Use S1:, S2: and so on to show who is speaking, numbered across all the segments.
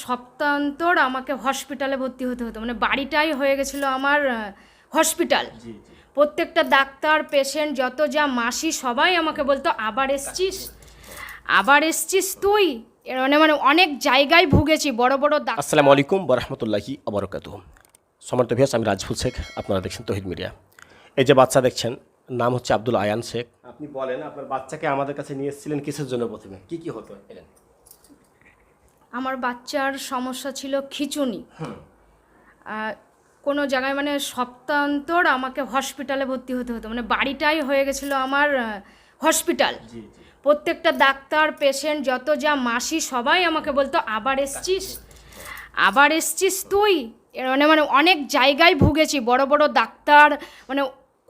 S1: সপ্তাহান্তর আমাকে হসপিটালে ভর্তি হতে হতো, মানে বাড়িটাই হয়ে গেছিলো আমার হসপিটাল। প্রত্যেকটা ডাক্তার, পেশেন্ট, যত যা মাসি সবাই আমাকে বলতো আবার এসছিস তুই। মানে মানে অনেক জায়গায় ভুগেছি, বড় বড় ডাক্তার।
S2: আসসালামু আলাইকুম ওয়া বারাকাতুহু। সম্মানিত ভিউয়ার্স, আমি রাজফুল শেখ, আপনারা দেখছেন তৌহিদ মিডিয়া। এই যে বাচ্চা দেখছেন, নাম হচ্ছে আব্দুল আয়ান শেখ। আপনি বলেন, আপনার বাচ্চাকে আমাদের কাছে নিয়ে এসেছিলেন কিসের জন্য? প্রথমে কি হতো?
S1: আমার বাচ্চার সমস্যা ছিল খিঁচুনি। কোনো জায়গায় মানে সপ্তাহান্তর আমাকে হসপিটালে ভর্তি হতে হতো, মানে বাড়িটাই হয়ে গেছিলো আমার হসপিটাল। প্রত্যেকটা ডাক্তার, পেশেন্ট, যত যা মাসি সবাই আমাকে বলতো আবার এসছিস তুই। মানে মানে অনেক জায়গায় ভুগেছি, বড় বড় ডাক্তার, মানে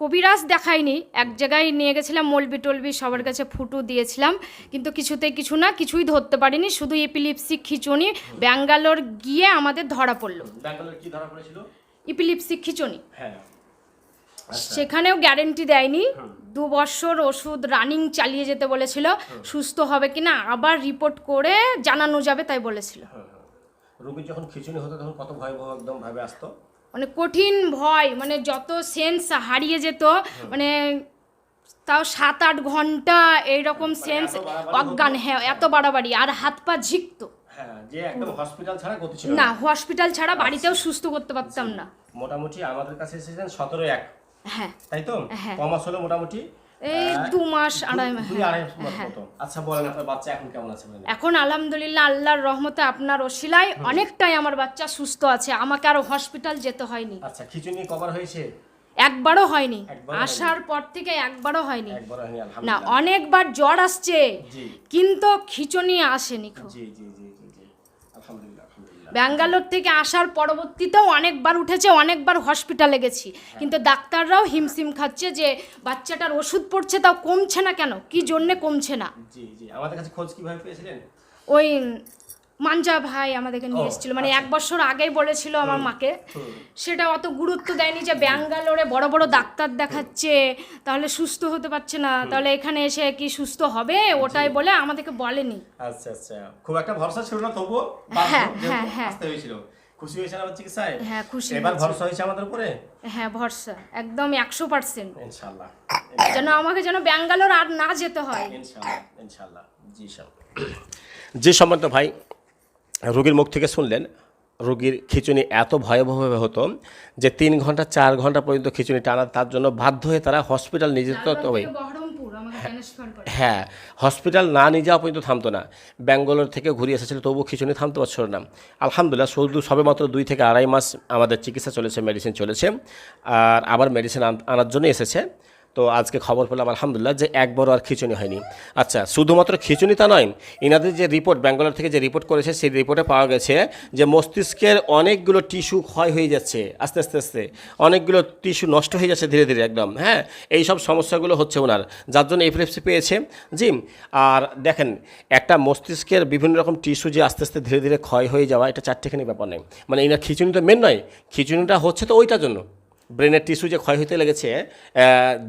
S1: কবিরাজ দেখাইনি, এক জায়গায় নিয়ে গেছিলাম, মলবি টলবি সবার কাছে ফুটু দিয়েছিলাম, কিন্তু কিছুই ধরতে পারিনি। শুধু এপিলিপসি খিঁচুনি, ব্যাঙ্গালোর গিয়ে আমাদের ধরা পড়লো।
S2: ব্যাঙ্গালোর কি ধরা পড়েছিল?
S1: এপিলিপসি খিঁচুনি।
S2: হ্যাঁ,
S1: সেখানেও গ্যারেন্টি দেয়নি, 2 বছর ওষুধ রানিং চালিয়ে যেতে বলেছিল, সুস্থ হবে কিনা আবার রিপোর্ট করে জানানো যাবে তাই বলেছিল।
S2: রোগীর যখন খিঁচুনি হতো তখন কত ভয়াবহ একদম ভাবে আসতো,
S1: মানে কঠিন ভয়, মানে যত সেন্স হারিয়ে যেত, মানে তাও 7-8 ঘন্টা এইরকম সেন্স, অজ্ঞান। হ্যাঁ, এত বাড়াবাড়ি, আর হাত পা ঝিকতো।
S2: যে একদম হসপিটাল ছাড়া গতি ছিল
S1: না, হসপিটাল ছাড়া বাড়িতেও সুস্থ করতে পারতাম না।
S2: মোটামুটি আমাদের কাছে এসেছেন 17-1।
S1: হ্যাঁ,
S2: তাই তো? কমাস হলো মোটামুটি
S1: এই 2 মাস, আড়াই মাস।
S2: আচ্ছা বলেন, আপনার বাচ্চা এখন কেমন আছে?
S1: এখন আলহামদুলিল্লাহ, আল্লাহর রহমতে, আপনার ওসিলায় অনেকটাই আমার বাচ্চা সুস্থ আছে, আমাকে আরো হসপিটাল যেতে হয়নি।
S2: আচ্ছা, খিঁচুনি কভার হয়েছে?
S1: একবারও হয়নি, আসার পর থেকে একবারও হয়নি। না, অনেকবার জ্বর আসছে, কিন্তু খিঁচুনি আসেনি। ব্যাঙ্গালোর থেকে আসার পরবর্তীতেও অনেকবার উঠেছে, অনেকবার হসপিটালে গেছি, কিন্তু ডাক্তাররাও হিমশিম খাচ্ছে যে বাচ্চাটার ওষুধ পড়ছে তাও কমছে না কেন, কি জন্যে কমছে না।
S2: আমাদের কাছে খোঁজ কিভাবে পেয়েছিলেন?
S1: ওই মানজা ভাই আমাদেরকে নিয়ে এসেছিল, মানে 1 বছর আগেই বলেছিল আমার মাকে। সেটা অত গুরুত্ব দেয়নি যে ব্যাঙ্গালোরে বড় বড় ডাক্তার দেখাচ্ছে, তাহলে সুস্থ হতে পারছে না, তাহলে এখানে এসে কি সুস্থ হবে, ওটাই বলে আমাদেরকে বলেনি।
S2: আচ্ছা আচ্ছা, খুব একটা ভরসা ছিল না, তবুও আসতে হয়েছিল। খুশি হয়েছেন আমার চিকিৎসায়?
S1: হ্যাঁ, খুশি।
S2: এবার ভরসা হয়েছে আমাদের উপরে?
S1: হ্যাঁ, ভরসা একদম 100%।
S2: ইনশাআল্লাহ,
S1: যেন আমাকে যেন ব্যাঙ্গালোর আর না যেতে হয়।
S2: ইনশাআল্লাহ ইনশাআল্লাহ। জি সম্মানিত ভাই, রোগীর মুখ থেকে শুনলেন, রোগীর খিঁচুনি এত ভয়াবহভাবে হতো যে 3 ঘন্টা 4 ঘন্টা পর্যন্ত খিঁচুনি টানা, তার জন্য বাধ্য হয়ে তারা হসপিটাল নিয়ে যেত। তবে হ্যাঁ, হসপিটাল না নিয়ে যাওয়া পর্যন্ত থামতো না। ব্যাঙ্গালোর থেকে ঘুরে এসেছিল, তবুও খিঁচুনি থামতে পারছিল না। আলহামদুলিল্লাহ, সবে মাত্র 2 থেকে আড়াই মাস আমাদের চিকিৎসা চলেছে, মেডিসিন চলেছে, আর আবার মেডিসিন আনার জন্য এসেছে। তো আজকে খবর পেলাম আলহামদুলিল্লাহ যে একবারও আর খিঁচুনি হয়নি। আচ্ছা, শুধুমাত্র খিঁচুনি তা নয়, ইনাদের যে রিপোর্ট, ব্যাঙ্গালোর থেকে যে রিপোর্ট করেছে, সেই রিপোর্টে পাওয়া গেছে যে মস্তিষ্কের অনেকগুলো টিস্যু ক্ষয় হয়ে যাচ্ছে, আস্তে আস্তে অনেকগুলো টিস্যু নষ্ট হয়ে যাচ্ছে ধীরে ধীরে একদম। হ্যাঁ, এই সব সমস্যাগুলো হচ্ছে ওনার, যার জন্য এপিলেপসি পেয়েছে। জি, আর দেখেন, একটা মস্তিষ্কের বিভিন্ন রকম টিস্যু যে আস্তে আস্তে ধীরে ধীরে ক্ষয় হয়ে যাওয়া, এটা চারটেখানি ব্যাপার নয়। মানে এনার খিঁচুনি তো মেন নয়, খিঁচুনিটা হচ্ছে তো ওইটার জন্য, ব্রেনের টিস্যু যে ক্ষয় হতে লেগেছে,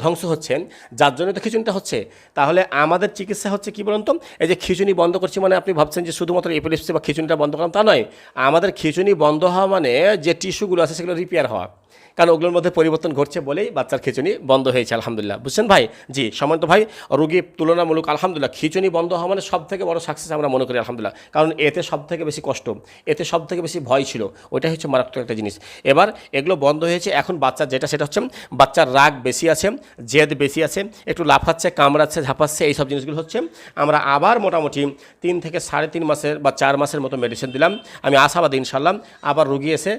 S2: ধ্বংস হচ্ছে, যার জন্য তো খিঁচুনিটা হচ্ছে। তাহলে আমাদের চিকিৎসা হচ্ছে কি বলুন তো? এই যে খিঁচুনি বন্ধ করছি মানে আপনি ভাবছেন যে শুধুমাত্র এপিলেপসি বা খিঁচুনিটা বন্ধ করলাম, তা নয়। আমাদের খিঁচুনি বন্ধ হওয়া মানে যে টিস্যুগুলো আছে সেগুলো রিপেয়ার হওয়া, কারণ ওগুলোর মধ্যে পরিবর্তন ঘটছে বলেই বাচ্চার খিঁচুনি বন্ধ হয়েছে আলহামদুলিল্লাহ। বুঝছেন ভাই? জি সম্মানিত ভাই, রোগী তুলনামূলক আলহামদুলিল্লাহ খিঁচুনি বন্ধ হওয়া মানে সব থেকে বড় সাকসেস আমরা মনে করি আলহামদুলিল্লাহ, কারণ এতে সব থেকে বেশি কষ্ট, এতে সব থেকে বেশি ভয় ছিল, ওইটাই হচ্ছে মারাত্মক একটা জিনিস। এবার এগুলো বন্ধ হয়েছে। এখন বাচ্চার যেটা, সেটা হচ্ছে বাচ্চার রাগ বেশি আছে, জেদ বেশি আছে, একটু লাফাচ্ছে, কামড়াচ্ছে, ঝাঁপাচ্ছে, এই সব জিনিসগুলো হচ্ছে। আমরা আবার মোটামুটি 3 থেকে 3.5 মাসের বা 4 মাসের মতো মেডিসিন দিলাম। আমি আশাবাদী ইনশাল্লাহ আবার রোগী এসে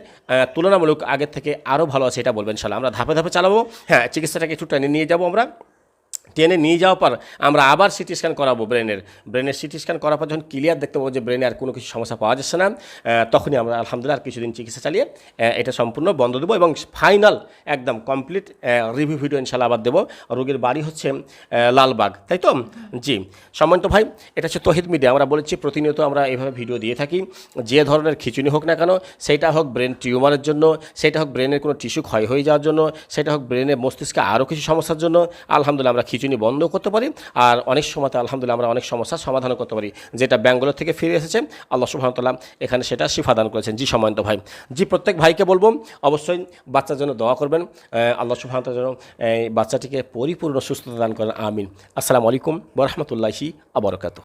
S2: তুলনামূলক আগের থেকে আরও ভালো আছে, এটা বলবেন ইনশাল্লাহ। আমরা ধাপে ধাপে চালাবো। হ্যাঁ, চিকিৎসাটাকে একটু টেনে নিয়ে যাবো আমরা। টেনে নিয়ে যাওয়ার পর আমরা আবার সিটি স্ক্যান করাবো, ব্রেনের সিটি স্ক্যান করার পর যখন ক্লিয়ার দেখতে পাবো যে ব্রেনে আর কোনো কিছু সমস্যা পাওয়া যাচ্ছে না, তখনই আমরা আলহামদুলিল্লাহ আর কিছুদিন চিকিৎসা চালিয়ে এটা সম্পূর্ণ বন্ধ দেবো এবং ফাইনাল একদম কমপ্লিট রিভিউ ভিডিও ইনশাল্লাহ আবার দেবো। রোগীর বাড়ি হচ্ছে লালবাগ, তাই তো? জি সম্মানিত ভাই, এটা হচ্ছে তৌহিদ মিডিয়া। আমরা বলেছি প্রতিনিয়ত আমরা এইভাবে ভিডিও দিয়ে থাকি। যে ধরনের খিঁচুনি হোক না কেন, সেটা হোক ব্রেন টিউমারের জন্য, সেটা হোক ব্রেনের কোনো টিস্যু ক্ষয় হয়ে যাওয়ার জন্য, সেটা হোক ব্রেনের মস্তিষ্কে আরও কিছু সমস্যার জন্য, আলহামদুলিল্লাহ আমরা খিঁচুনি খিচুনি বন্ধ করতে পারি, আর অনেক সময় আলহামদুলিল্লাহ আমরা অনেক সমস্যার সমাধান করতে পারি। যেটা ব্যাঙ্গালোর থেকে ফিরে এসেছে, আল্লাহ সুবহানাহু ওয়া তাআলা এখানে সেটা শিফা দান করেছেন। জি সম্মানিত ভাই, জি প্রত্যেক ভাইকে বলবো অবশ্যই বাচ্চার জন্য দোয়া করবেন, আল্লাহ সুবহানাহু ওয়া তাআলা যেন এই বাচ্চাটিকে পরিপূর্ণ সুস্থতা দান করেন, আমিন। আসসালামু আলাইকুম ওয়া রাহমাতুল্লাহি ওয়া বারাকাতুহু।